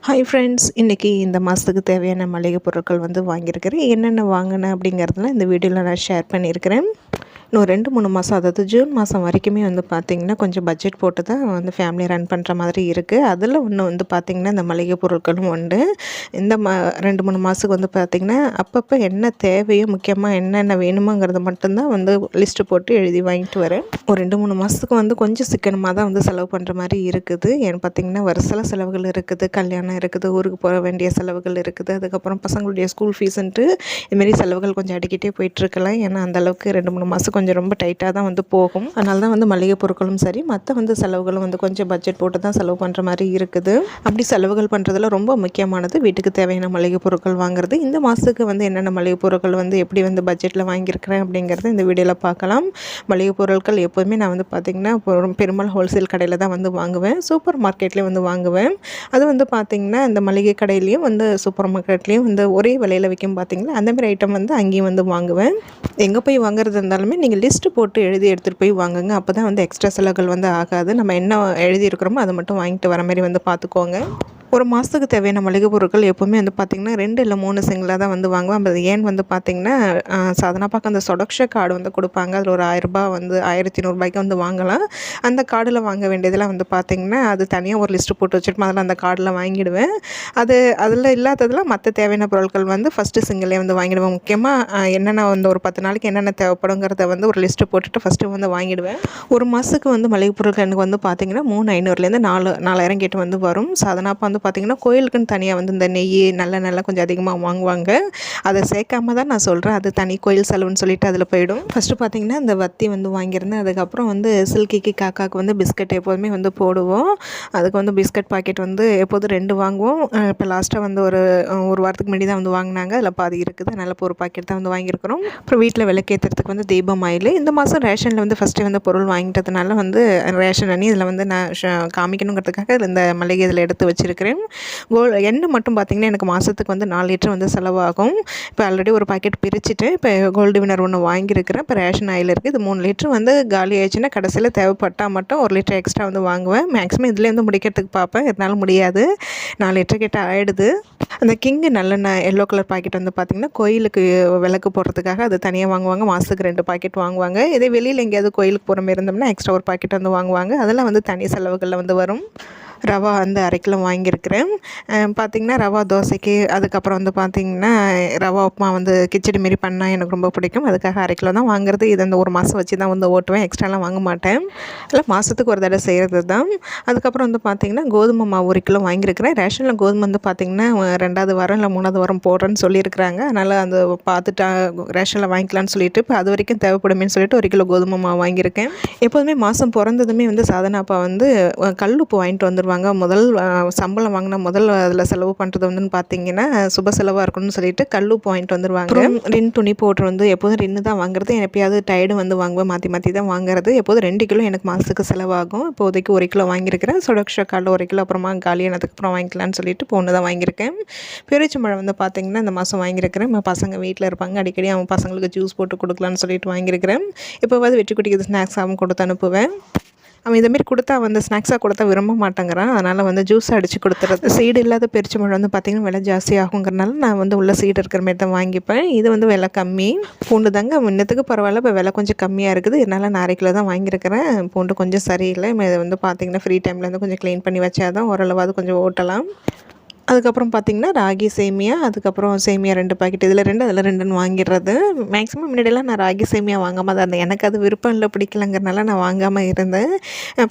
Hi friends, இன்றைக்கி இந்த மாதத்துக்கு தேவையான மளிகை பொருட்கள் வாங்கியிருக்கிறேன். என்னென்ன வாங்கினேன் அப்படிங்கிறதுலாம் இந்த வீடியோவில் நான் ஷேர் பண்ணியிருக்கிறேன். இன்னும் 2-3 மாதம், அதாவது ஜூன் மாதம் வரைக்குமே பார்த்திங்கன்னா கொஞ்சம் பட்ஜெட் போட்டு தான் ஃபேமிலி ரன் பண்ணுற மாதிரி இருக்குது. அதில் ஒன்று பார்த்திங்கன்னா இந்த மளிகை பொருட்களும் உண்டு. இந்த 2-3 மாதத்துக்கு பார்த்திங்கன்னா அப்பப்போ என்ன தேவையோ, முக்கியமாக என்னென்ன வேணுமோங்கிறத மட்டும்தான் லிஸ்ட்டு போட்டு எழுதி வாங்கிட்டு வரேன். ஒரு 2-3 மாதத்துக்கு கொஞ்சம் சிக்கனமாக தான் செலவு பண்ணுற மாதிரி இருக்குது. ஏன்னு பார்த்திங்கன்னா சில செலவுகள் இருக்குது, கல்யாணம் இருக்குது, ஊருக்கு போக வேண்டிய செலவுகள் இருக்குது, அதுக்கப்புறம் பசங்களுடைய ஸ்கூல் ஃபீஸுன்ட்டு இதுமாரி செலவுகள் கொஞ்சம் அடிக்கிட்டே போயிட்டுருக்கலாம். ஏன்னா அந்தளவுக்கு 2-3 மாதம் கொஞ்சம் ரொம்ப டைட்டாக தான் போகும். அதனால தான் மளிகை பொருட்களும் சரி, மற்ற செலவுகளும் கொஞ்சம் பட்ஜெட் போட்டு தான் செலவு பண்ணுற மாதிரி இருக்குது. அப்படி செலவுகள் பண்ணுறதுல ரொம்ப முக்கியமானது வீட்டுக்கு தேவையான மளிகை பொருட்கள் வாங்குறது. இந்த மாதத்துக்கு என்னென்ன மளிகை பொருட்கள் எப்படி பட்ஜெட்டில் வாங்கியிருக்கிறேன் அப்படிங்கிறத இந்த வீடியோவில் பார்க்கலாம். மளிகை பொருட்கள் எப்போதுமே நான் பார்த்திங்கன்னா பெரும்பாலும் ஹோல்சேல் கடையில் தான் வாங்குவேன். சூப்பர் மார்க்கெட்லேயும் வாங்குவேன். அது பார்த்திங்கன்னா இந்த மளிகை கடையிலையும் சூப்பர் மார்க்கெட்லேயும் ஒரே விலையில் விற்கும் பார்த்திங்கன்னா அந்தமாதிரி ஐட்டம் அங்கேயும் வாங்குவேன். எங்கே போய் வாங்குறது இருந்தாலுமே நீங்கள் லிஸ்ட்டு போட்டு எழுதி எடுத்துகிட்டு போய் வாங்குங்க. அப்போ தான் எக்ஸ்ட்ரா செலவுகள் ஆகாது. நம்ம என்ன எழுதியிருக்கிறோமோ அதை மட்டும் வாங்கிட்டு வர மாதிரி பார்த்துக்கோங்க. ஒரு மாதத்துக்கு தேவையான மளிகை பொருட்கள் எப்போவுமே பார்த்திங்கன்னா 2 இல்லை 3 சிங்கிளாக தான் வாங்குவேன். அது ஏன்னு பார்த்திங்கன்னா சாதனா பார்க்க அந்த சொடக்ஷ கார்டு கொடுப்பாங்க. அதில் ஒரு ₹1000 ₹1500 வாங்கலாம். அந்த கார்டில் வாங்க வேண்டியதெல்லாம் பார்த்திங்கன்னா அது தனியாக ஒரு லிஸ்ட்டு போட்டு வச்சுட்டு அதில் அந்த கார்டில் வாங்கிடுவேன். அதில் இல்லாததெல்லாம் மற்ற தேவையான பொருட்கள் ஃபஸ்ட்டு சிங்கிளே வாங்கிடுவேன். முக்கியமாக என்னென்ன ஒரு 10 நாளைக்கு என்னென்ன தேவைப்படுங்கிறத ஒரு லிஸ்ட்டு போட்டுட்டு ஃபஸ்ட்டு வாங்கிடுவேன். ஒரு மாதத்துக்கு மளிகை பொருட்கள் எனக்கு பார்த்திங்கன்னா 3500லேருந்து 4000 கிட்ட வரும். சாதனாப்பா பார்த்திங்கன்னா கோயிலுக்குன்னு தனியாக இந்த நெய் நல்லெண்ணெய்லாம் கொஞ்சம் அதிகமாக வாங்குவாங்க. அதை சேர்க்காம தான் நான் சொல்கிறேன். அது தனி கோயில் செலவுன்னு சொல்லிட்டு அதில் போயிடும். ஃபஸ்ட்டு பார்த்திங்கன்னா இந்த வத்தி வாங்கியிருந்தேன். அதுக்கப்புறம் சில்கிக்கு காக்காவுக்கு பிஸ்கட் எப்போதுமே போடுவோம். அதுக்கு பிஸ்கட் பாக்கெட் எப்போதும் 2 வாங்குவோம். இப்போ லாஸ்ட்டாக ஒரு வாரத்துக்கு முன்னாடி தான் வாங்கினாங்க. அதில் பாதி இருக்குது. அதனால் இப்போ ஒரு பாக்கெட் தான் வாங்கியிருக்கிறோம். அப்புறம் வீட்டில் விளக்கேற்றுறதுக்கு தீபம் ஆயில். இந்த மாதம் ரேஷனில் ஃபஸ்ட்டு பொருள் வாங்கிட்டதுனால ரேஷன் அணி இதில் நான் காமிக்கணுங்கிறதுக்காக இந்த மளிகை இதில் எடுத்து வச்சுருக்கிறேன். எண்ணெய் மட்டும் பார்த்திங்கன்னா எனக்கு மாதத்துக்கு 4 லிட்டர் செலவாகும். இப்போ ஆல்ரெடி ஒரு பாக்கெட் பிரிச்சுட்டு இப்போ கோல்டு வினர் ஒன்று வாங்கியிருக்கிறேன். இப்போ ரேஷன் ஆயில் இருக்குது. இது 3 லிட்டர் காலி ஆயிடுச்சுன்னா கடைசியில் தேவைப்பட்டால் மட்டும் 1 லிட்டர் எக்ஸ்ட்ரா வாங்குவேன். மேக்ஸிமம் இதுலேயே முடிக்கிறதுக்கு பார்ப்பேன். இருந்தாலும் முடியாது. 4 லிட்டர் கிட்ட ஆகிடுது. அந்த கிங்கு நல்லெண்ணெய் எல்லோ கலர் பாக்கெட் பார்த்திங்கன்னா கோயிலுக்கு விளக்கு போடுறதுக்காக அது தனியாக வாங்குவாங்க. மாதத்துக்கு 2 பாக்கெட் வாங்குவாங்க. இதே வெளியில் எங்கேயாவது கோயிலுக்கு போகிற மாதிரி இருந்தோம்னா எக்ஸ்ட்ரா ஒரு பாக்கெட் வாங்குவாங்க. அதெல்லாம் தனி செலவுகளில் வரும். ரவா 1/2 கிலோ வாங்கியிருக்கிறேன். பார்த்திங்கன்னா ரவா தோசைக்கு, அதுக்கப்புறம் பார்த்திங்கன்னா ரவா உப்புமா கிச்சடி மாரி பண்ணால் எனக்கு ரொம்ப பிடிக்கும். அதுக்காக 1/2 கிலோ தான் வாங்குறது. இது ஒரு மாதம் வச்சு தான் ஓட்டுவேன். எக்ஸ்ட்ராலாம் வாங்க மாட்டேன். இல்லை மாதத்துக்கு ஒரு தடவை செய்கிறது தான். அதுக்கப்புறம் பார்த்திங்கன்னா கோதுமை மாவு 1 கிலோ வாங்கியிருக்கிறேன். ரேஷனில் கோதுமை பார்த்திங்கன்னா 2வது வாரம் இல்லை 3வது வாரம் போடுறேன்னு சொல்லியிருக்கிறாங்க. அதனால் அது பார்த்துட்டா ரேஷனில் வாங்கிக்கலான்னு சொல்லிட்டு இப்போ அது வரைக்கும் தேவைப்படுமேன்னு சொல்லிட்டு 1 கிலோ கோதுமை மாவு வாங்கியிருக்கேன். எப்போதுமே மாதம் பிறந்ததுமே சாதனாப்பா கல்லுப்பு வாங்கிட்டு வந்துடுவாங்க. முதல் சம்பளம் வாங்கினா முதல் அதில் செலவு பண்ணுறது பார்த்திங்கன்னா சுப செலவாக இருக்கணும்னு சொல்லிட்டு கல்லுப்பு வாங்கிட்டு வந்துடுவாங்க. ரின் துணி பவுட்ரு எப்போதும் ரின்னு தான் வாங்குறது. எப்பயாவது டைடு வாங்குவேன். மாற்றி மாற்றி தான் வாங்குறது. எப்போதும் 2 கிலோ எனக்கு மாதத்துக்கு செலவாகும். இப்போதைக்கு 1 கிலோ வாங்கியிருக்கிறேன். சுடக்ஷ காலில் 1 கிலோ, அப்புறமா காலியானதுக்கப்புறம் வாங்கிக்கலான்னு சொல்லிட்டு இப்போ 1 தான் வாங்கியிருக்கேன். பெருச்சம்பழம் பார்த்திங்கன்னா இந்த மாதம் வாங்கியிருக்கிறேன். பசங்க வீட்டில் இருப்பாங்க. அடிக்கடி அவங்க பசங்களுக்கு ஜூஸ் போட்டு கொடுக்கலான்னு சொல்லிட்டு வாங்கியிருக்கிறேன். இப்போவாது வெற்றி குட்டிக்கு ஸ்நாக்ஸாகவும் கொடுத்து அனுப்புவேன். அவன் இதேமாரி கொடுத்தா ஸ்நாக்ஸாக கொடுத்தா விரும்ப மாட்டேங்கிறான். அதனால் ஜூஸ் அடித்து கொடுத்துறது. சீடு இல்லாத பெருச்சம்பழம் பார்த்திங்கன்னா விலை ஜாஸ்தி ஆகுங்கிறனால நான் உள்ள சீடு இருக்கிற மாரி தான் வாங்கிப்பேன். இது விலை கம்மி. பூண்டு தாங்க முன்னத்துக்கு பரவாயில்ல, இப்போ விலை கொஞ்சம் கம்மியாக இருக்குது. இதனால் நான் 1/2 கிலோ தான் வாங்கியிருக்கிறேன். பூண்டு கொஞ்சம் சரியில்லை. இதை பார்த்திங்கன்னா ஃப்ரீ டைமில் கொஞ்சம் க்ளீன் பண்ணி வச்சா தான் ஓரளவாவது கொஞ்சம் ஓட்டலாம். அதுக்கப்புறம் பார்த்திங்கன்னா ராகி சேமியா, அதுக்கப்புறம் சேமியா 2 பாக்கெட். இதில் 2 அதில் 2ன்னு வாங்கிடுறது. மேக்ஸிமம் முன்னாடியெல்லாம் நான் ராகி சேமியா வாங்காமல் தான் இருந்தேன். எனக்கு அது விருப்பம் இல்லை, பிடிக்கலங்கிறனால நான் வாங்காமல் இருந்தேன்.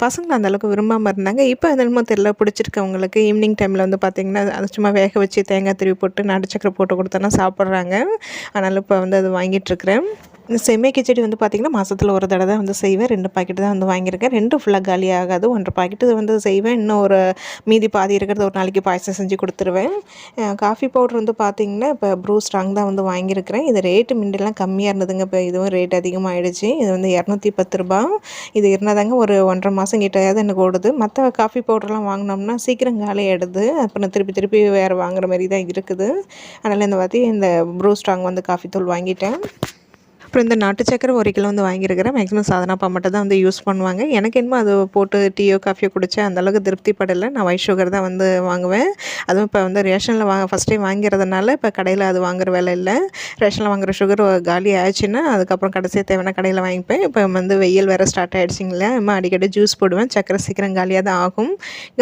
பசங்க அந்தளவுக்கு விரும்பாமல் இருந்தாங்க. இப்போ என்னமோ தெரியல, பிடிச்சிருக்கு அவங்களுக்கு. ஈவினிங் டைமில் பார்த்திங்கன்னா அது சும்மா வேக வச்சு தேங்காய் திருவி போட்டு நாட்டு சக்கரை போட்டு கொடுத்தோன்னா சாப்பிட்றாங்க. அதனால் இப்போ அது வாங்கிட்டுருக்கிறேன். இந்த செம்மை கிச்சடி பார்த்திங்கன்னா மாதத்தில் ஒரு தடவை தான் செய்வேன். 2 பாக்கெட்டு தான் வாங்கியிருக்கேன். 2 ஃபுல்லாக காலி ஆகாது. 1/2 பாக்கெட்டு செய்வேன். இன்னும் ஒரு மீதி பாதி இருக்கிறது ஒரு நாளைக்கு பாயசம் செஞ்சு கொடுத்துருவேன். காஃபி பவுட்ரு பார்த்திங்கன்னா இப்போ ப்ரூ ஸ்ட்ராங் தான் வாங்கியிருக்கிறேன். இது ரேட்டு முன்னெல்லாம் கம்மியாக இருந்ததுங்க. இப்போ இதுவும் ரேட் அதிகமாகிடுச்சு. இது ₹210. இது இருந்தால் தாங்க ஒரு 1.5 மாதம் கிட்டையாவது எனக்கு ஓடுது. மற்ற காஃபி பவுடர்லாம் வாங்கினோம்னா சீக்கிரம் காலி ஆகிடுது. அப்புறம் திருப்பி வேறு வாங்குற மாதிரி தான் இருக்குது. அதனால் இந்த வாட்டி இந்த ப்ரூ ஸ்ட்ராங் காஃபி தூள் வாங்கிட்டேன். அப்புறம் இந்த நாட்டு சக்கரை 1 கிலோ வந்து வாங்கியிருக்கிறேன். மேக்ஸிமம் சாதனாப்பா மட்டும் தான் வந்து யூஸ் பண்ணுவாங்க. எனக்கு என்னமோ அது போட்டு டீயோ காஃபியோ குடித்தா அந்தளவுக்கு திருப்தி படலை. நான் ஒயிட் சுகர் தான் வந்து வாங்குவேன். அதுவும் இப்போ வந்து ரேஷனில் ஃபஸ்ட் டைம் வாங்கிறதுனால இப்போ கடையில் அது வாங்குற வேலை இல்லை. ரேஷனில் வாங்குற சுகர் காலி ஆயிடுச்சுன்னா அதுக்கப்புறம் கடைசியாக தேவையான கடையில் வாங்கிப்பேன். இப்போ வந்து வெயில் வேறு ஸ்டார்ட் ஆகிடுச்சிங்களா, அடிக்கடி ஜூஸ் போடுவேன். சக்கரை சீக்கிரம் காலியாக தான் ஆகும்.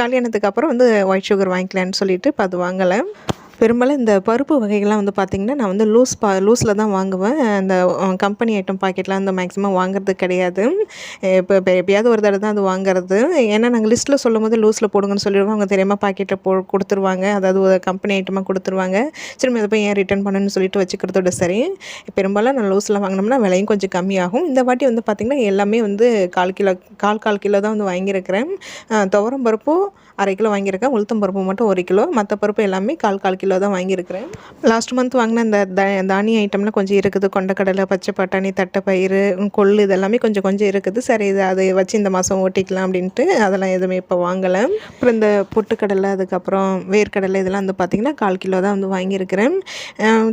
காலியானதுக்கப்புறம் வந்து ஒயிட் சுகர் வாங்கிக்கலான்னு சொல்லிட்டு இப்போ அது வாங்கலை. பெரும்பாலும் இந்த பருப்பு வகைகள்லாம் வந்து பார்த்திங்கன்னா நான் வந்து லூஸில் தான் வாங்குவேன். அந்த கம்பெனி ஐட்டம் பாக்கெட்லாம் வந்து மேக்ஸிமம் வாங்குறது கிடையாது. இப்போ எப்பயாவது ஒரு தடவை தான் அது வாங்குறது. ஏன்னா நாங்கள் லிஸ்ட்டில் சொல்லும்போது லூஸில் போடுங்கன்னு சொல்லிடுவோம். அவங்க தெரியாமல் பாக்கெட்டில் கொடுத்துருவாங்க. அதாவது ஒரு கம்பெனி ஐட்டமாக கொடுத்துருவாங்க. திரும்ப இதை போய் ஏன் ரிட்டர்ன் பண்ணணும்னு சொல்லிட்டு வச்சுக்கிறதோட சரி. பெரும்பாலும் நான் லூஸில் வாங்கினோம்னா விலையும் கொஞ்சம் கம்மியாகும். இந்த வாட்டி வந்து பார்த்திங்கன்னா எல்லாமே வந்து 1/4 கிலோ தான் வந்து வாங்கியிருக்கிறேன். துவரம் பருப்பு 1/2 கிலோ வாங்கியிருக்கேன். உளுத்தம் பருப்பு மட்டும் 1 கிலோ. மற்ற பருப்பு எல்லாமே 1/4 கிலோ தான் வாங்கியிருக்கிறேன். லாஸ்ட் மந்த் வாங்கின இந்த தானிய ஐட்டம்லாம் கொஞ்சம் இருக்குது. கொண்டக்கடலை, பச்சை பட்டாணி, தட்டைப்பயிறு, கொள்ளு இதெல்லாமே கொஞ்சம் கொஞ்சம் இருக்குது. சரி அதை வச்சு இந்த மாதம் ஓட்டிக்கலாம் அப்படின்ட்டு அதெல்லாம் எதுவுமே இப்போ வாங்கலை. அப்புறம் இந்த பொட்டுக்கடலை, அதுக்கப்புறம் வேர்க்கடலை இதெல்லாம் வந்து பார்த்திங்கன்னா 1/4 கிலோ தான் வந்து வாங்கியிருக்கிறேன்.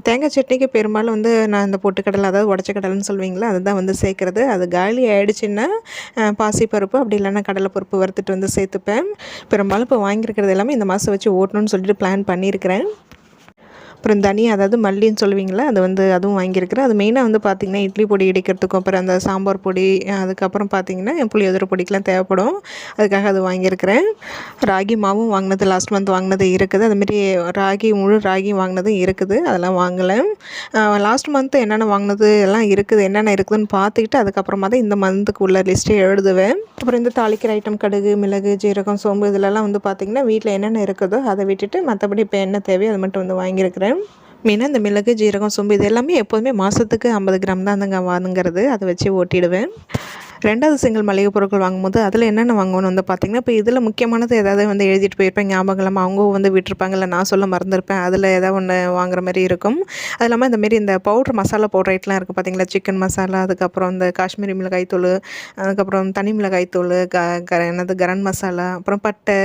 தேங்காய் சட்னிக்கு பெரும்பாலும் வந்து நான் இந்த பொட்டுக்கடலை, அதாவது உடச்ச கடலைன்னு சொல்லுவீங்களா, அதுதான் வந்து சேர்க்குறது. அது காலி ஆகிடுச்சின்னா பாசிப்பருப்பு அப்படி இல்லைன்னா கடலைப்பருப்பு வறுத்துட்டு வந்து சேர்த்துப்பேன். பெரும்பாலும் இப்போ வாங்கியிருக்கிறது எல்லாமே இந்த மாதம் வச்சு ஓட்டணும்னு சொல்லிட்டு பிளான் பண்ணியிருக்கிறேன். அப்புறம் தனியா, அதாவது மல்லின்னு சொல்லுவீங்களா, அது வந்து அதுவும் வாங்கியிருக்கிறேன். அது மெயினாக வந்து பார்த்திங்கன்னா இட்லி பொடி இடிக்கிறதுக்கும், அப்புறம் அந்த சாம்பார் பொடி, அதுக்கப்புறம் பார்த்திங்கன்னா புளியோதரை பொடிக்கெலாம் தேவைப்படும். அதுக்காக அது வாங்கியிருக்கிறேன். ராகி மாவும் வாங்கினது லாஸ்ட் மந்த் வாங்கினது இருக்குது. அதுமாரி முழு ராகி வாங்கினதும் இருக்குது. அதெல்லாம் வாங்கலை. லாஸ்ட் மந்த்து என்னென்ன வாங்கினது எல்லாம் இருக்குது, என்னென்ன இருக்குதுன்னு பார்த்துக்கிட்டு அதுக்கப்புறமா தான் இந்த மந்த்துக்கு உள்ள லிஸ்ட்டே எழுதுவேன். அப்புறம் இந்த தாளிக்கிற ஐட்டம் கடுகு, மிளகு, ஜீரகம், சோம்பு இதிலெல்லாம் வந்து பார்த்திங்கன்னா வீட்டில் என்னென்ன இருக்குதோ அதை விட்டுட்டு மற்றபடி இப்போ என்ன தேவையோ அது மட்டும் வந்து வாங்கியிருக்கிறேன். மெயினாக இந்த மிளகு, ஜீரகம், சோம்பு இது எல்லாமே எப்போதுமே மாதத்துக்கு 50 கிராம் தான் அதுங்க வாங்குறது. அதை வச்சு ஓட்டிடுவேன். 2வது சிங்கிள் மளிகை பொருட்கள் வாங்கும்போது அதில் என்னென்ன வாங்கணும்னு வந்து பார்த்திங்கன்னா, இப்போ இதில் முக்கியமானது ஏதாவது வந்து எழுதிட்டு போயிருப்பேன், ஞாபகம் இல்லாமல் அவங்க வந்து விட்டுருப்பாங்க, இல்லை நான் சொல்ல மறந்துருப்பேன். அதில் ஏதாவது ஒன்று வாங்குற மாதிரி இருக்கும். அது இல்லாமல் இந்தமாரி இந்த மசாலா பவுடர் ஐட்டெலாம் இருக்குது பார்த்திங்களா, சிக்கன் மசாலா, அதுக்கப்புறம் இந்த காஷ்மீரி மிளகாய் தூள், அதுக்கப்புறம் தனி மிளகாய் தூள், கரம் மசாலா, அப்புறம் பட்டை,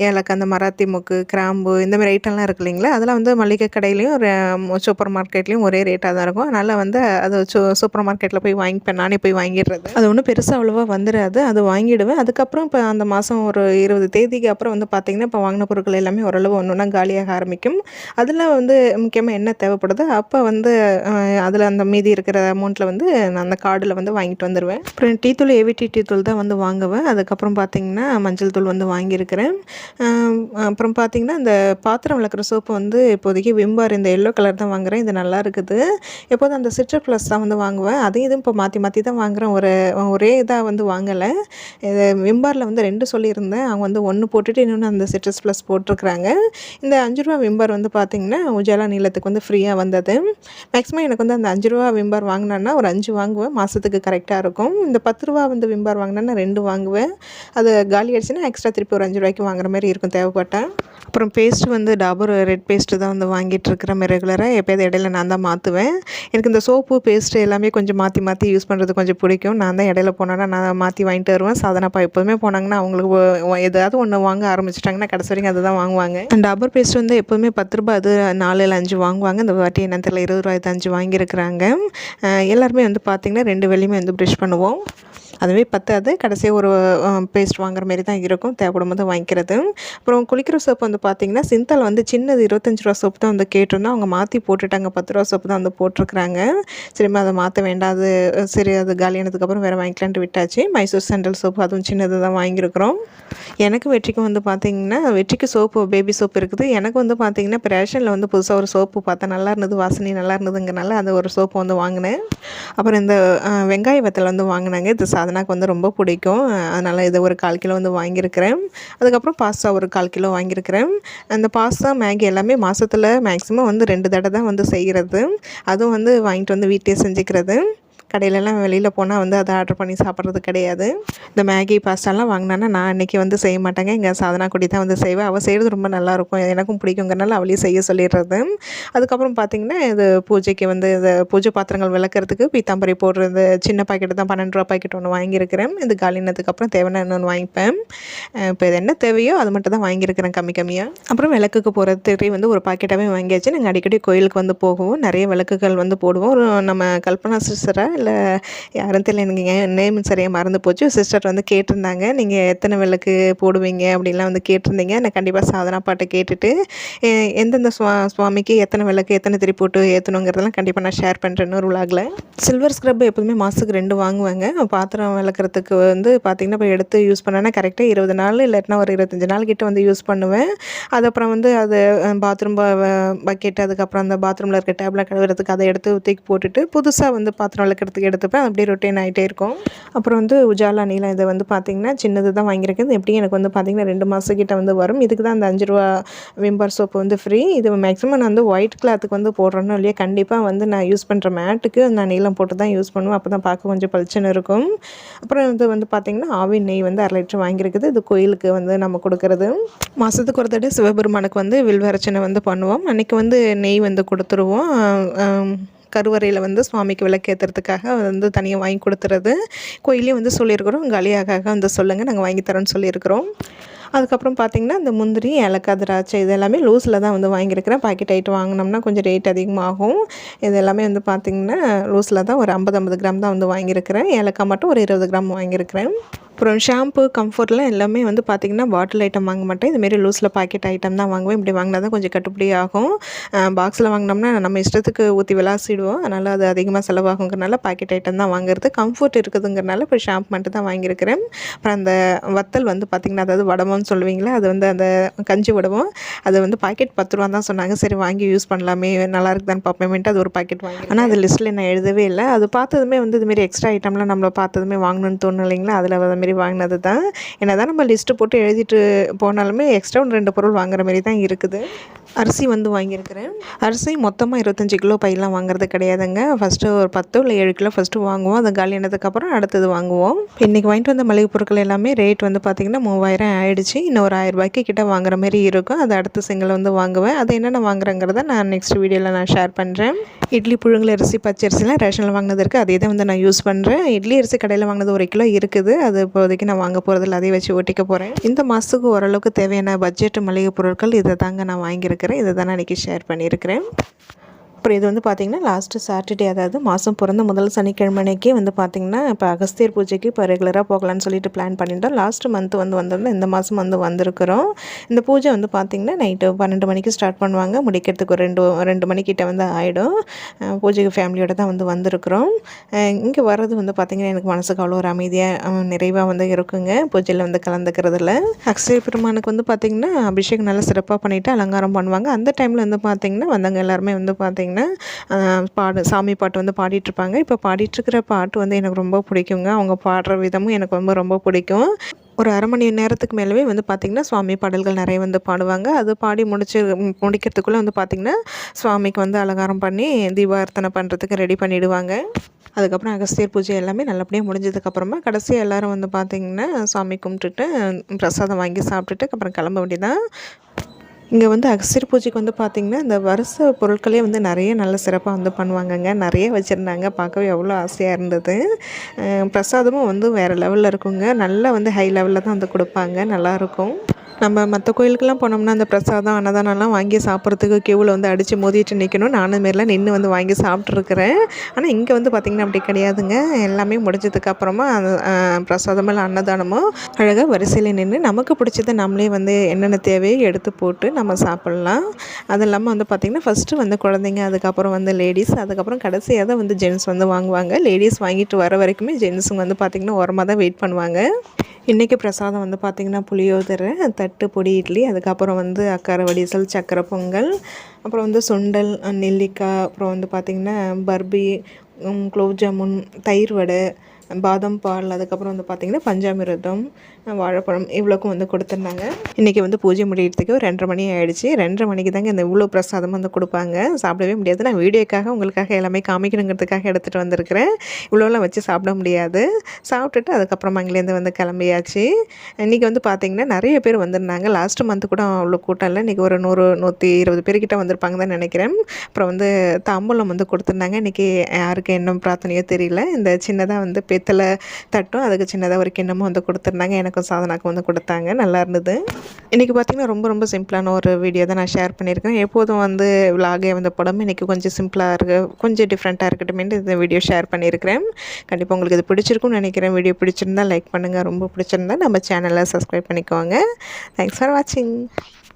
ஏலக்காய், அந்த மராத்தி மொக்கு, கிராம்பு, இந்தமாரி ஐட்டம்லாம் இருக்குது இல்லைங்களா. அதெல்லாம் வந்து மளிகை கடையிலையும் சூப்பர் மார்க்கெட்லேயும் ஒரே ரேட்டாக தான் இருக்கும். அதனால் வந்து அது சூப்பர் மார்க்கெட்டில் போய் வாங்கிப்பேன், நானே போய் வாங்கிடுறது. அது ஒன்றும் பெருசாக அவ்வளோவா வந்துடாது. அது வாங்கிடுவேன். அதுக்கப்புறம் இப்போ அந்த மாதம் ஒரு 20 தேதிக்கு அப்புறம் வந்து பார்த்திங்கன்னா இப்போ வாங்கின பொருட்கள் எல்லாமே ஓரளவு ஒன்றா காலியாக ஆரம்பிக்கும். அதில் வந்து முக்கியமாக என்ன தேவைப்படுதோ அப்போ வந்து அதில் அந்த மீதி இருக்கிற அமௌண்ட்டில் வந்து நான் அந்த கார்டில் வந்து வாங்கிட்டு வந்துடுவேன். அப்புறம் டீ தூள், ஏவிடி டீ தூள் தான் வந்து வாங்குவேன். அதுக்கப்புறம் பார்த்திங்கன்னா மஞ்சள் தூள் வந்து வாங்கியிருக்கிறேன். அப்புறம் பார்த்திங்கன்னா இந்த பாத்திரம் விளக்குற சோப்பு வந்து இப்போதைக்கு விம்பார் இந்த எல்லோ கலர் தான் வாங்குகிறேன். இது நல்லா இருக்குது. எப்போதும் அந்த சிட்ரஸ் ப்ளஸ் தான் வந்து வாங்குவேன். அதையும் இதுவும் இப்போ மாற்றி மாற்றி தான் வாங்குகிறேன். ஒரே இதாக வந்து வாங்கலை. இது விம்பாரில் வந்து 2 சொல்லியிருந்தேன். அவங்க வந்து 1 போட்டுட்டு இன்னொன்று அந்த சிட்ரஸ் ப்ளஸ் போட்டிருக்கிறாங்க. இந்த 5 ரூபா விம்பார் வந்து பார்த்திங்கன்னா உஜாலா நீளத்துக்கு வந்து ஃப்ரீயாக வந்தது. மேக்ஸிமம் எனக்கு வந்து அந்த 5 ரூபா விம்பார் வாங்கினேன்னா ஒரு 5 வாங்குவேன். மாதத்துக்கு கரெக்டாக இருக்கும். இந்த 10 ரூபா வந்து விம்பார் வாங்கினேன்னா 2 வாங்குவேன். அது காலி ஆயிடுச்சுன்னா எக்ஸ்ட்ரா திருப்பி ஒரு 5 ரூபாய்க்கு வாங்குற மாதிரி இருக்கும் தேவைப்பட்டேன். அப்புறம் பேஸ்ட் வந்து டாபர் ரெட் பேஸ்ட்டு தான் வந்து வாங்கிட்டுருக்கிறேன் ரெகுலராக. எப்போயாவது இடையில நான் தான் மாற்றுவேன். எனக்கு இந்த சோப்பு, பேஸ்ட்டு எல்லாமே கொஞ்சம் மாற்றி மாற்றி யூஸ் பண்ணுறது கொஞ்சம் பிடிக்கும். நான் தான் இடையில போனேன்னா நான் மாற்றி வாங்கிட்டு வருவேன். சாதனாப்பா எப்போதுமே போனாங்கன்னா அவங்களுக்கு ஏதாவது ஒன்று வாங்க ஆரம்பிச்சிட்டாங்கன்னா கடைசி வரைக்கும் அதை தான் வாங்குவாங்க. டாபர் பேஸ்ட் வந்து எப்போதுமே 10 ரூபா, அது 4 இல்லை 5 வாங்குவாங்க. இந்த வாட்டி என்ன தெரியல 20 ரூபாய்க்கு 5 வாங்கியிருக்கிறாங்க. எல்லாருமே வந்து பார்த்திங்கன்னா 2 வேலையுமே வந்து ப்ரஷ் பண்ணுவோம். அதுவே பத்தாது. கடைசியாக ஒரு பேஸ்ட் வாங்குற மாரி தான் இருக்கும். தேவைப்படும் போது வாங்கிக்கிறது. அப்புறம் குளிக்கிற சோப்பு வந்து பார்த்திங்கன்னா சிந்தால் வந்து சின்னது 25 ரூபா சோப்பு தான் வந்து கேட்டிருந்தோம். அவங்க மாற்றி போட்டுட்டாங்க. 10 ரூபா சோப்பு தான் வந்து போட்டிருக்கிறாங்க. சரிம்மா அதை மாற்ற வேண்டாம், சரி அது காலியானதுக்கப்புறம் வேறு வாங்கிக்கலான்ட்டு விட்டாச்சு. மைசூர் சாண்டல் சோப்பு அதுவும் சின்னது தான் வாங்கியிருக்கிறோம். எனக்கு வெற்றிக்கும் வந்து பார்த்திங்கன்னா வெற்றிக்கு சோப்பு, பேபி சோப்பு இருக்குது. எனக்கு வந்து பார்த்திங்கன்னா இப்போ ரேஷனில் வந்து புதுசாக ஒரு சோப்பு பார்த்தா நல்லா இருந்தது, வாசனை நல்லா இருந்ததுங்கிறனால அது ஒரு சோப்பு வந்து வாங்கினேன். அப்புறம் இந்த வெங்காய வத்தல் வந்து வாங்கினாங்க. இது சாதனாக்கு வந்து ரொம்ப பிடிக்கும். அதனால் இதை ஒரு 1/4 கிலோ வந்து வாங்கியிருக்கிறேன். அதுக்கப்புறம் பாஸ்தா ஒரு 1/4 கிலோ வாங்கியிருக்கிறேன். அந்த பாஸ்தா, மேகி எல்லாமே மாதத்தில் மேக்ஸிமம் வந்து 2 தடவை தான் வந்து செய்கிறது. அதுவும் வந்து வாங்கிட்டு வந்து வீட்டிலே செஞ்சுக்கிறது. கடையிலலாம் வெளியில் போனால் வந்து அதை ஆர்டர் பண்ணி சாப்பிட்றது கிடையாது. இந்த மேகி, பாஸ்தாலாம் வாங்கினான்னா நான் அன்றைக்கி வந்து செய்ய மாட்டேங்க. எங்கள் சாதனா குடி தான் வந்து செய்வேன். அவள் செய்கிறது ரொம்ப நல்லாயிருக்கும், எனக்கும் பிடிக்குங்கிறனால அவளையும் செய்ய சொல்லிடுறது. அதுக்கப்புறம் பார்த்திங்கன்னா இது பூஜைக்கு வந்து இந்த பூஜை பாத்திரங்கள் விளக்குறதுக்கு பீத்தாம்பரி போடுறது சின்ன பாக்கெட்டு தான் 12 ரூபா பாக்கெட் ஒன்று வாங்கியிருக்கிறேன். இது காலினதுக்கப்புறம் தேவையான இன்னொன்று வாங்கிப்பேன். இப்போ இது என்ன தேவையோ அது மட்டும் தான் வாங்கியிருக்கிறேன் கம்மியாக. அப்புறம் விளக்குக்கு போகிறதுக்கு வந்து ஒரு பாக்கெட்டாகவே வாங்கியாச்சு. நாங்கள் அடிக்கடி கோயிலுக்கு வந்து போகவும் நிறைய விளக்குகள் வந்து போடுவோம். நம்ம கல்பனா சிஸ்டரை இல்லை யாரும் தெரியல, எனக்கு நேம் சரியாக மறந்து போச்சு. சிஸ்டர் வந்து கேட்டிருந்தாங்க, நீங்கள் எத்தனை விளக்கு போடுவீங்க அப்படின்லாம் வந்து கேட்டிருந்தீங்க. நான் கண்டிப்பாக சாதனா பாட்டை கேட்டுட்டு எந்தெந்த சுவாமிக்கு எத்தனை விளக்கு எத்தனை திரி போட்டு ஏற்றணுங்கிறதெல்லாம் கண்டிப்பாக நான் ஷேர் பண்ணுறேன் இன்னொரு விலாகில். சில்வர் ஸ்க்ரப் எப்போதுமே மாதத்துக்கு 2 வாங்குவாங்க. பாத்திரம் விளக்குறதுக்கு வந்து பார்த்திங்கன்னா இப்போ எடுத்து யூஸ் பண்ணேன்னா கரெக்டாக 20 நாள் இல்லாட்டினா ஒரு 25 நாள் கிட்ட வந்து யூஸ் பண்ணுவேன். அது அப்புறம் வந்து அது பாத்ரூம் பக்கெட், அதுக்கப்புறம் அந்த பாத்ரூமில் இருக்க டேப்ல கழுவுறதுக்கு அதை எடுத்து தூக்கி போட்டுட்டு புதுசாக வந்து பாத்திரம் விளக்குறதுக்கு எடுத்துப்பேன். அப்படியே ரொட்டீன் ஆகிட்டே இருக்கும். அப்புறம் வந்து உஜாலா நீலம், இதை வந்து பார்த்திங்கன்னா சின்னது தான் வாங்கியிருக்கேன். எப்படியும் எனக்கு வந்து பார்த்திங்கன்னா 2 மாதம் கிட்ட வந்து வரும். இதுக்கு தான் அந்த 5 ரூபா விம் பார் சோப்பு வந்து ஃப்ரீ. இது மேக்ஸிமம் நான் வந்து ஒயிட் கிளாத்துக்கு வந்து போடுறேன்னு இல்லையா, கண்டிப்பாக வந்து நான் யூஸ் பண்ணுற மேட்டுக்கு நான் நீலம் போட்டு தான் யூஸ் பண்ணுவேன். அப்போ தான் பார்க்க கொஞ்சம் பளிச்சுன்னு இருக்கும். அப்புறம் இது வந்து பார்த்திங்கன்னா ஆவின் நெய் வந்து 1/2 லிட்டர் வாங்கியிருக்குது. இது கோயிலுக்கு வந்து நம்ம கொடுக்குறது. மாதத்துக்கு ஒரு தடவை சிவபெருமானுக்கு வந்து வில்வரச்சனை வந்து பண்ணுவோம். அன்றைக்கி வந்து நெய் வந்து கொடுத்துருவோம். கருவறையில் வந்து சுவாமிக்கு விளக்கேற்றுறதுக்காக வந்து தனியாக வாங்கி கொடுத்துறது. கோயிலையும் வந்து சொல்லியிருக்கிறோம், காலியாக வந்து சொல்லுங்கள், நாங்கள் வாங்கி தரோன்னு சொல்லியிருக்கிறோம். அதுக்கப்புறம் பார்த்திங்கன்னா இந்த முந்திரி, ஏலக்காய், திராட்சை இது எல்லாமே லூஸில் தான் வந்து வாங்கியிருக்கிறேன். பாக்கெட் ஐட்டம் வாங்கினோம்னா கொஞ்சம் ரேட் அதிகமாகும். இது எல்லாமே வந்து பார்த்திங்கன்னா லூஸில் தான் ஒரு 50 கிராம் தான் வந்து வாங்கியிருக்கிறேன். ஏலக்காய் மட்டும் ஒரு 20 கிராம் வாங்கியிருக்கிறேன். அப்புறம் ஷாம்பு, கம்ஃபர்ட்லாம் எல்லாமே வந்து பார்த்திங்கன்னா பாட்டில் ஐட்டம் வாங்க மாட்டேன். இதுமாரி லூஸில் பாக்கெட் ஐட்டம் தான் வாங்குவேன். இப்படி வாங்கினா தான் கொஞ்சம் கட்டுப்படி ஆகும். பாக்ஸில் வாங்கினோம்னா நம்ம இஷ்டத்துக்கு ஊற்றி விளாசிடுவோம். அதனால் அது அதிகமாக செலவாகுங்கிறனால பாக்கெட் ஐட்டம் தான் வாங்குறது. கம்ஃபர்ட் இருக்குதுங்கிறனால இப்போ ஷாம்பு மட்டும் தான் வாங்கியிருக்கிறேன். அப்புறம் அந்த வத்தல் வந்து பார்த்திங்கன்னா, அதாவது வடமோன்னு சொல்லுவீங்களா, அது வந்து அந்த கஞ்சி வடமம், அது வந்து பாக்கெட் 10 ரூபா தான் சொன்னாங்க. சரி வாங்கி யூஸ் பண்ணலாமே, நல்லா இருக்குதான்னு பார்ப்பேன்ட்டு அது ஒரு பாக்கெட் வாங்கி. ஆனால் அது லிஸ்ட்டில் நான் எழுதவே இல்லை. அது பார்த்ததுமே வந்து இதுமாரி எக்ஸ்ட்ரா ஐட்டம்லாம் நம்மளை பார்த்ததுமே வாங்கணும்னு தோணும் இல்லைங்களா, அதில் அதுமாரி வாங்கினது தான். என்ன தான் நம்ம லிஸ்ட்டு போட்டு எழுதிட்டு போனாலுமே எக்ஸ்ட்ரா 2 பொருள் வாங்குற மாதிரி தான் இருக்குது. அரிசி வந்து வாங்கியிருக்கிறேன். அரிசி மொத்தமாக 25 கிலோ பையெல்லாம் வாங்குறது கிடையாதுங்க. ஃபஸ்ட்டு ஒரு 10 இல்லை 7 கிலோ ஃபஸ்ட்டு வாங்குவோம். அது காலியானதுக்கப்புறம் அடுத்தது வாங்குவோம். இன்றைக்கி வாங்கிட்டு வந்த மளிகை பொருட்கள் எல்லாமே ரேட் வந்து பார்த்திங்கன்னா 3000 ஆகிடுச்சு. இன்னும் ஒரு 1000 ரூபாய்க்கு கிட்ட வாங்குற மாதிரி இருக்கும். அது அடுத்த சிங்கிள் வந்து வாங்குவேன். அது என்னென்ன வாங்குறேங்கிறத நான் நெக்ஸ்ட் வீடியோவில் நான் ஷேர் பண்ணுறேன். இட்லி புழுங்கல் அரிசி, பச்சை அரிசிலாம் ரேஷனில் வாங்கினது இருக்குது. அதே தான் வந்து நான் யூஸ் பண்ணுறேன். இட்லி அரிசி கடையில் வாங்கினது 1 கிலோ இருக்குது. அது இப்போதைக்கு நான் வாங்க போகிறதில்ல, அதையும் வச்சு ஓட்டிக்க போகிறேன். இந்த மாதத்துக்கு ஓரளவுக்கு தேவையான பட்ஜெட் மளிகை பொருட்கள் இதை தாங்க நான் வாங்கியிருக்கிறேன். இதை தான் நான் இன்றைக்கி ஷேர் பண்ணியிருக்கிறேன். அப்புறம் இது வந்து பார்த்திங்கன்னா லாஸ்ட்டு சாட்டர்டே, அதாவது மாதம் பிறந்த முதல் சனிக்கிழமை அன்றைக்கி வந்து பார்த்திங்கன்னா இப்போ அகஸ்தியர் பூஜைக்கு இப்போ ரெகுலராக போகலான்னு சொல்லிட்டு பிளான் பண்ணியிருந்தோம். லாஸ்ட்டு மந்த் வந்து வந்திருந்தோம். இந்த மாதம் வந்து வந்திருக்கிறோம். இந்த பூஜை வந்து பார்த்திங்கன்னா நைட்டு 12 மணிக்கு ஸ்டார்ட் பண்ணுவாங்க. முடிக்கிறதுக்கு ஒரு 2 மணிக்கிட்ட வந்து ஆகிடும். பூஜைக்கு ஃபேமிலியோடு தான் வந்து வந்திருக்கிறோம். இங்கே வர்றது வந்து பார்த்திங்கன்னா எனக்கு மனசுக்கு அவ்வளோ ஒரு அமைதியாக நிறைவாக வந்து இருக்குங்க பூஜையில் வந்து கலந்துக்கிறதுல. அக்ஷய பெருமானுக்கு வந்து பார்த்திங்கன்னா அபிஷேகம் நல்லா சிறப்பாக பண்ணிவிட்டு அலங்காரம் பண்ணுவாங்க. அந்த டைமில் வந்து பார்த்திங்கன்னா வந்தவங்க எல்லாருமே வந்து பார்த்திங்கன்னா சாமி பாட்டு வந்து பாடிட்டுருப்பாங்க. இப்போ பாடிட்டுருக்கிற பாட்டு வந்து எனக்கு ரொம்ப பிடிக்குங்க. அவங்க பாடுற விதமும் எனக்கு ரொம்ப பிடிக்கும். ஒரு 1/2 மணி நேரத்துக்கு மேலவே வந்து பார்த்திங்கன்னா சுவாமி பாடல்கள் நிறைய வந்து பாடுவாங்க. அது பாடி முடிக்கிறதுக்குள்ளே வந்து பார்த்திங்கன்னா சுவாமிக்கு வந்து அலங்காரம் பண்ணி தீபார்த்தனை பண்ணுறதுக்கு ரெடி பண்ணிவிடுவாங்க. அதுக்கப்புறம் அகஸ்தியர் பூஜை எல்லாமே நல்லபடியாக முடிஞ்சதுக்கப்புறமா கடைசியாக எல்லோரும் வந்து பார்த்திங்கன்னா சாமி கும்பிட்டுட்டு பிரசாதம் வாங்கி சாப்பிட்டுட்டு அப்புறம் கிளம்ப வேண்டியதான். இங்கே வந்து அகஸ்தியர் பூஜைக்கு வந்து பார்த்திங்கன்னா இந்த வருஷ பொருட்களே வந்து நிறைய நல்ல சிறப்பாக வந்து பண்ணுவாங்கங்க. நிறைய வச்சுருந்தாங்க. பார்க்கவே எவ்வளோ ஆசையாக இருந்தது. பிரசாதமும் வந்து வேறு லெவலில் இருக்குங்க. நல்லா வந்து ஹை லெவலில் தான் வந்து கொடுப்பாங்க. நல்லாயிருக்கும். நம்ம மற்ற கோயிலுக்கெல்லாம் போனோம்னா அந்த பிரசாதம், அன்னதானம்லாம் வாங்கி சாப்பிட்றதுக்கு க்யூவில் வந்து அடித்து மோதிட்டு நிற்கணும். நானும் இதுமாரிலாம் நின்று வந்து வாங்கி சாப்பிட்ருக்குறேன். ஆனால் இங்கே வந்து பார்த்திங்கன்னா அப்படி கிடையாதுங்க. எல்லாமே முடிஞ்சதுக்கப்புறமா அந்த பிரசாதமோ இல்லை அன்னதானமோ அழகாக வரிசையில் நின்று நமக்கு பிடிச்சதை நம்மளே வந்து என்னென்ன தேவையோ எடுத்து போட்டு நம்ம சாப்பிட்லாம். அது இல்லாமல் வந்து பார்த்திங்கன்னா ஃபஸ்ட்டு வந்து குழந்தைங்க, அதுக்கப்புறம் வந்து லேடிஸ், அதுக்கப்புறம் கடைசியாக தான் வந்து ஜென்ட்ஸ் வந்து வாங்குவாங்க. லேடிஸ் வாங்கிட்டு வர வரைக்குமே ஜென்ட்ஸுங்க வந்து பார்த்திங்கன்னா ஓரமாக தான் வெயிட் பண்ணுவாங்க. இன்றைக்கி பிரசாதம் வந்து பார்த்திங்கன்னா புளியோதரை, தட்டு பொடி இட்லி, அதுக்கப்புறம் வந்து அக்கார வடிசல், சக்கரை பொங்கல், அப்புறம் வந்து சுண்டல், நெல்லிக்காய், அப்புறம் வந்து பார்த்திங்கன்னா பர்பி, குலோப் ஜாமுன், தயிர் வடை, பாதாம் பால், அதுக்கப்புறம் வந்து பார்த்திங்கன்னா பஞ்சாமிர்தம், வாழைப்பழம் இவ்வளோக்கும் வந்து கொடுத்துருந்தாங்க. இன்றைக்கி வந்து பூஜை முடிகிறதுக்கு 2:30 மணி ஆகிடுச்சு. 2:30 மணிக்கு தாங்க இந்த இவ்வளோ பிரசாதம் வந்து கொடுப்பாங்க. சாப்பிடவே முடியாது. நான் வீடியோக்காக உங்களுக்காக எல்லாமே காமிக்கணுங்கிறதுக்காக எடுத்துகிட்டு வந்திருக்கிறேன். இவ்வளோலாம் வச்சு சாப்பிட முடியாது. சாப்பிட்டுட்டு அதுக்கப்புறமா அங்கேருந்து வந்து கிளம்பியாச்சு. இன்றைக்கி வந்து பார்த்திங்கன்னா நிறைய பேர் வந்திருந்தாங்க. லாஸ்ட்டு மந்த்து கூட அவ்வளோ கூட்டம் இல்லை. இன்றைக்கி ஒரு 100-120 பேர்கிட்ட வந்திருப்பாங்க தான் நினைக்கிறேன். அப்புறம் வந்து தாம்பூலம் வந்து கொடுத்துருந்தாங்க. இன்றைக்கி யாருக்கு என்ன பிரார்த்தனையோ தெரியல. இந்த சின்னதாக வந்து பித்தளை தட்டும் அதுக்கு சின்னதாக ஒரு கிண்ணமும் வந்து கொடுத்துருந்தாங்க. எனக்கும் சாதனாக்கும் வந்து கொடுத்தாங்க. நல்லா இருந்தது. இன்றைக்கி பார்த்திங்கன்னா ரொம்ப ரொம்ப சிம்பிளான ஒரு வீடியோ தான் நான் ஷேர் பண்ணியிருக்கேன். எப்போதும் வந்து விலாகே வந்து போடாமல் இன்றைக்கி கொஞ்சம் சிம்பிளாக கொஞ்சம் டிஃப்ரெண்ட்டாக இருக்கட்டுமேன்ட்டு இந்த வீடியோ ஷேர் பண்ணியிருக்கிறேன். கண்டிப்பாக உங்களுக்கு இது பிடிச்சிருக்கும்னு நினைக்கிறேன். வீடியோ பிடிச்சிருந்தா லைக் பண்ணுங்கள். ரொம்ப பிடிச்சிருந்தா நம்ம சேனலை சப்ஸ்கிரைப் பண்ணிக்கோங்க. தேங்க்ஸ் ஃபார் வாட்சிங்.